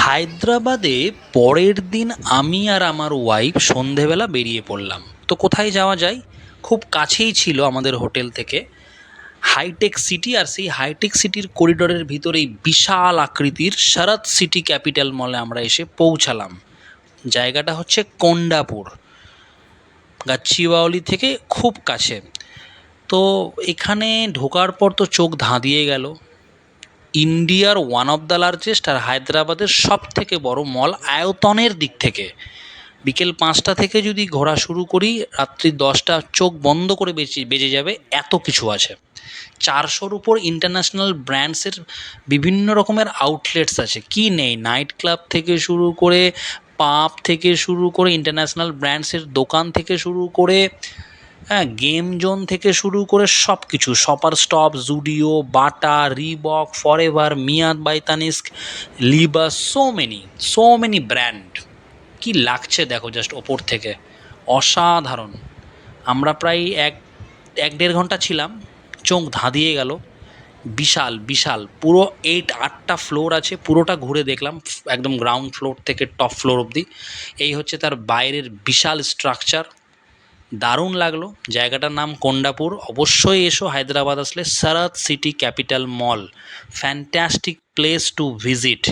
হায়দ্রাবাদে পরের দিন আমি আর আমার ওয়াইফ সন্ধেবেলা বেরিয়ে পড়লাম। তো কোথায় যাওয়া যায়? খুব কাছেই ছিল আমাদের হোটেল থেকে হাইটেক সিটি, আর সেই হাইটেক সিটির করিডোরের ভিতরেই বিশাল আকৃতির শরৎ সিটি ক্যাপিটাল মলে আমরা এসে পৌঁছালাম। জায়গাটা হচ্ছে কোন্ডাপুর, গাচ্চিবাউলি থেকে খুব কাছে। তো এখানে ঢোকার পর তো চোখ ধাঁধিয়ে গেল। ইন্ডিয়ার ওয়ান অফ দ্য লার্জেস্ট আর হায়দ্রাবাদের সব থেকে বড় মল আয়তনের দিক থেকে। বিকেল 5টা থেকে যদি ঘোরা শুরু করি, রাত্রি 10টা চোখ বন্ধ করে বেজে যাবে, এত কিছু আছে। 400-র উপর ইন্টারন্যাশনাল ব্র্যান্ডসের বিভিন্ন রকমের আউটলেটস আছে, কি নেই! নাইট ক্লাব থেকে শুরু করে, পাব থেকে শুরু করে, ইন্টারন্যাশনাল ব্র্যান্ডসের দোকান থেকে শুরু করে, হ্যাঁ, গেম জোন থেকে শুরু করে সব কিছু, Shoppers Stop, Zudio, Bata, Reebok, Forever, Mia by Tanishq, Libas, so many brand. কি লাগছে দেখো জাস্ট ওপর থেকে, অসাধারণ। আমরা প্রায় এক এক দেড় ঘন্টা ছিলাম, চোখ ধাঁধিয়ে গেল। বিশাল বিশাল, পুরো 8-8টা ফ্লোর আছে, পুরোটা ঘুরে দেখলাম, একদম গ্রাউন্ড ফ্লোর থেকে টপ ফ্লোর অবধি। এই হচ্ছে তার বাইরের বিশাল স্ট্রাকচার, দারুণ লাগলো। জায়গাটার নাম কোন্ডাপুর। অবশ্যই এসো হায়দ্রাবাদ আসলে, Sarath city capital mall, fantastic place to visit.